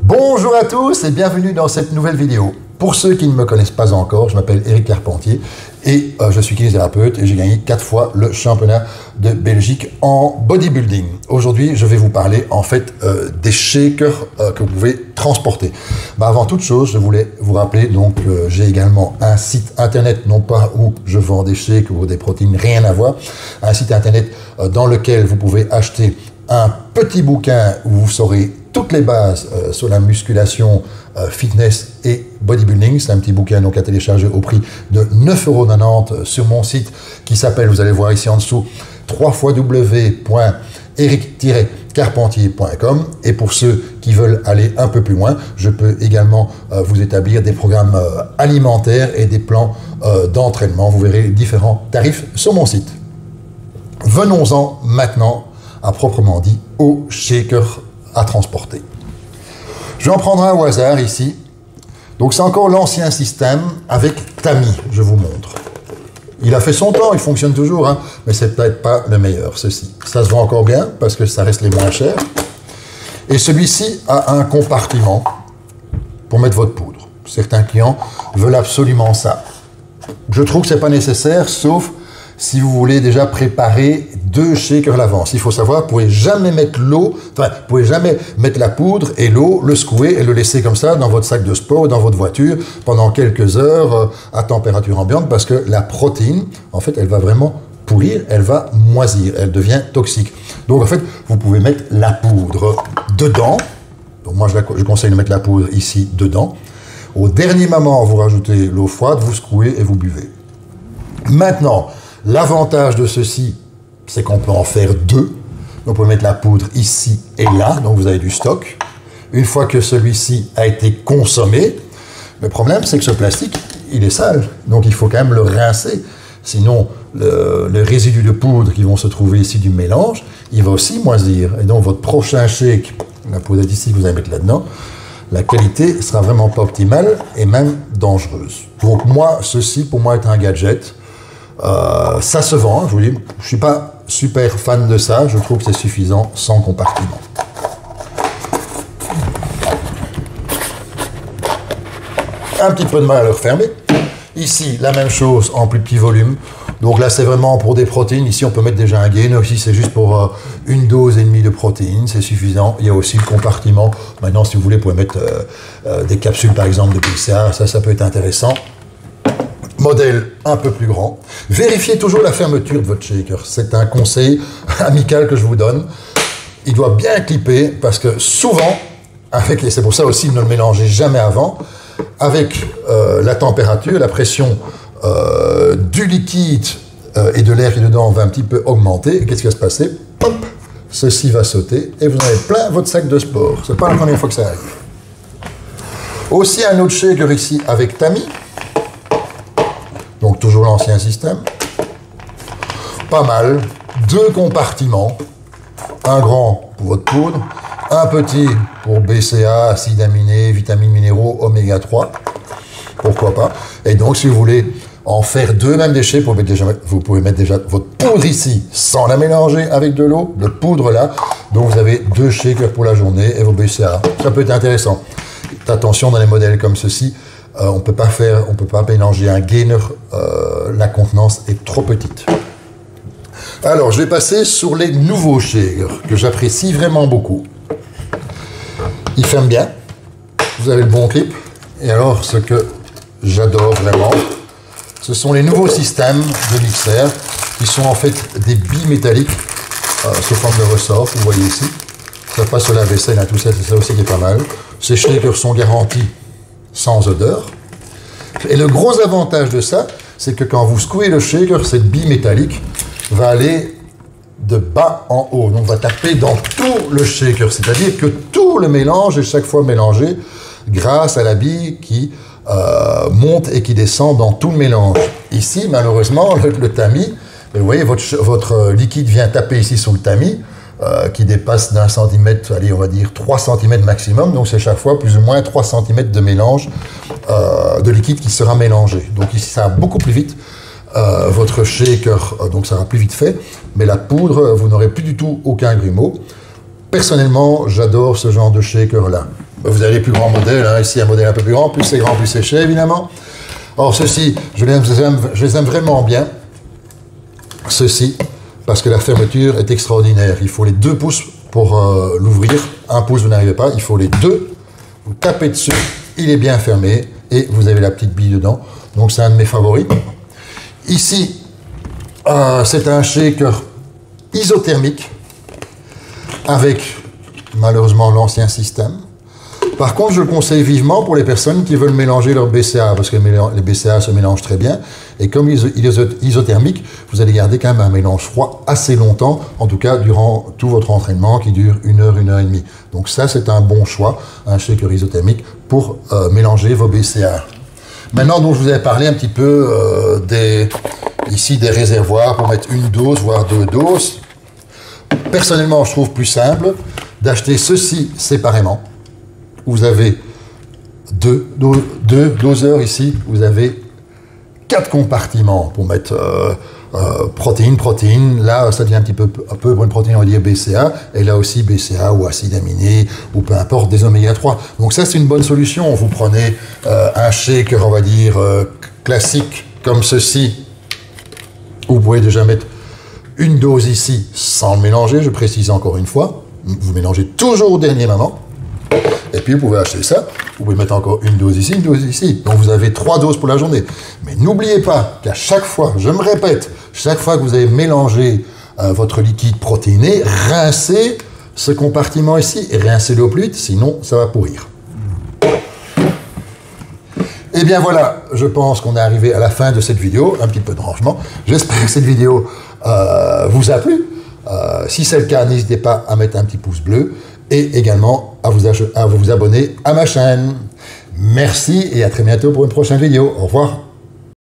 Bonjour à tous et bienvenue dans cette nouvelle vidéo. Pour ceux qui ne me connaissent pas encore, je m'appelle Éric Carpentier et je suis kinésithérapeute et j'ai gagné 4 fois le championnat de Belgique en bodybuilding. Aujourd'hui, je vais vous parler en fait des shakers que vous pouvez transporter. Avant toute chose, je voulais vous rappeler donc j'ai également un site internet, non pas où je vends des shakes ou des protéines, rien à voir, un site internet dans lequel vous pouvez acheter un petit bouquin où vous saurez toutes les bases sur la musculation, fitness et bodybuilding. C'est un petit bouquin donc à télécharger au prix de 9,90 € sur mon site qui s'appelle, vous allez voir ici en dessous, www.eric-carpentier.com. Et pour ceux qui veulent aller un peu plus loin, je peux également vous établir des programmes alimentaires et des plans d'entraînement. Vous verrez les différents tarifs sur mon site. Venons-en maintenant à proprement dit au shaker à transporter. Je vais en prendre un au hasard ici. Donc c'est encore l'ancien système avec Tami, je vous montre. Il a fait son temps, il fonctionne toujours, hein, mais c'est peut-être pas le meilleur, ceci. Ça se vend encore bien parce que ça reste les moins chers. Et celui-ci a un compartiment pour mettre votre poudre. Certains clients veulent absolument ça. Je trouve que c'est pas nécessaire, sauf si vous voulez déjà préparer 2 shakers à l'avance. Il faut savoir, vous ne pouvez jamais mettre l'eau, enfin, vous pouvez jamais mettre la poudre et l'eau, le secouer et le laisser comme ça dans votre sac de sport ou dans votre voiture pendant quelques heures à température ambiante parce que la protéine, en fait, elle va vraiment pourrir, elle va moisir, elle devient toxique. Donc, en fait, vous pouvez mettre la poudre dedans. Donc, moi, je conseille de mettre la poudre ici dedans. Au dernier moment, vous rajoutez l'eau froide, vous secouez et vous buvez. Maintenant, l'avantage de ceci, c'est qu'on peut en faire 2. Donc, vous pouvez mettre la poudre ici et là, donc vous avez du stock. Une fois que celui-ci a été consommé, le problème, c'est que ce plastique, il est sale. Donc, il faut quand même le rincer. Sinon, le résidu de poudre qui vont se trouver ici du mélange, il va aussi moisir. Et donc, votre prochain shake, la poudre est ici que vous allez mettre là-dedans, la qualité sera vraiment pas optimale et même dangereuse. Donc, moi, ceci, pour moi, est un gadget. Ça se vend, hein, je vous dis, je suis pas super fan de ça, je trouve que c'est suffisant sans compartiment. Un petit peu de mal à le refermer. Ici, la même chose en plus petit volume. Donc là, c'est vraiment pour des protéines. Ici, on peut mettre déjà un gainer. Ici, c'est juste pour une dose et demie de protéines. C'est suffisant. Il y a aussi le compartiment. Maintenant, si vous voulez, vous pouvez mettre des capsules, par exemple, de BCAA. Ça peut être intéressant. Modèle un peu plus grand. Vérifiez toujours la fermeture de votre shaker. C'est un conseil amical que je vous donne. Il doit bien clipper parce que souvent, et c'est pour ça aussi ne le mélangez jamais avant, avec la température, la pression du liquide et de l'air qui est dedans va un petit peu augmenter. Et qu'est-ce qui va se passer? Pop, ceci va sauter et vous en avez plein votre sac de sport. C'est pas la première fois que ça arrive. Aussi un autre shaker ici avec Tami. Donc toujours l'ancien système. Pas mal. 2 compartiments. Un grand pour votre poudre. Un petit pour BCAA, acides aminés, vitamines minéraux, oméga 3. Pourquoi pas. Et donc si vous voulez en faire 2 même déchets, vous pouvez mettre déjà votre poudre ici sans la mélanger avec de l'eau. De poudre là. Donc vous avez 2 shakers pour la journée et vos BCAA. Ça peut être intéressant. Attention dans les modèles comme ceci. On peut pas mélanger un gainer, la contenance est trop petite. Alors, je vais passer sur les nouveaux shakers que j'apprécie vraiment beaucoup. Ils ferment bien, vous avez le bon clip, et alors ce que j'adore vraiment, ce sont les nouveaux systèmes de mixeur qui sont en fait des billes métalliques sous forme de ressort, vous voyez ici. Ça passe sur la vaisselle, hein, tout ça, c'est ça aussi qui est pas mal. Ces shakers sont garantis sans odeur. Et le gros avantage de ça, c'est que quand vous secouez le shaker, cette bille métallique va aller de bas en haut. Donc, on va taper dans tout le shaker. C'est-à-dire que tout le mélange est chaque fois mélangé grâce à la bille qui monte et qui descend dans tout le mélange. Ici, malheureusement, le tamis, vous voyez, votre liquide vient taper ici sur le tamis, qui dépasse d'1 centimètre, allez, on va dire 3 cm maximum, donc c'est chaque fois plus ou moins 3 cm de mélange de liquide qui sera mélangé. Donc ici, ça va beaucoup plus vite. Votre shaker, donc ça sera plus vite fait, mais la poudre, vous n'aurez plus du tout aucun grumeau. Personnellement, j'adore ce genre de shaker-là. Vous avez les plus grands modèles, hein. Ici un modèle un peu plus grand, plus c'est grand, plus c'est cher évidemment. Or ceux-ci, je les aime vraiment bien, ceux-ci, parce que la fermeture est extraordinaire. Il faut les 2 pouces pour l'ouvrir, 1 pouce vous n'arrivez pas, il faut les 2, vous tapez dessus, il est bien fermé, et vous avez la petite bille dedans, donc c'est un de mes favoris. Ici, c'est un shaker isothermique, avec malheureusement l'ancien système. Par contre, je le conseille vivement pour les personnes qui veulent mélanger leur BCA, parce que les BCA se mélangent très bien, et comme il est isothermique, vous allez garder quand même un mélange froid assez longtemps, en tout cas durant tout votre entraînement qui dure 1 heure, 1 heure et demie. Donc ça, c'est un bon choix, un shaker isothermique pour mélanger vos BCA. Maintenant, donc, je vous avais parlé un petit peu ici des réservoirs pour mettre 1 dose, voire 2 doses. Personnellement, je trouve plus simple d'acheter ceci séparément. Vous avez 2 doseurs ici, vous avez 4 compartiments pour mettre protéines. Là, ça devient un peu pour une protéine, on va dire BCA, et là aussi BCA ou acides aminés, ou peu importe, des oméga 3. Donc ça, c'est une bonne solution. Vous prenez un shaker, on va dire, classique, comme ceci. Vous pouvez déjà mettre 1 dose ici, sans le mélanger, je précise encore une fois. Vous mélangez toujours au dernier moment. Et puis vous pouvez acheter ça, vous pouvez mettre encore 1 dose ici, 1 dose ici. Donc vous avez 3 doses pour la journée. Mais n'oubliez pas qu'à chaque fois, je me répète, chaque fois que vous avez mélangé votre liquide protéiné, rincez ce compartiment ici et rincez-le au plus vite, sinon ça va pourrir. Et bien voilà, je pense qu'on est arrivé à la fin de cette vidéo, un petit peu de rangement. J'espère que cette vidéo vous a plu. Si c'est le cas, n'hésitez pas à mettre un petit pouce bleu et également à vous abonner à ma chaîne. Merci et à très bientôt pour une prochaine vidéo. Au revoir.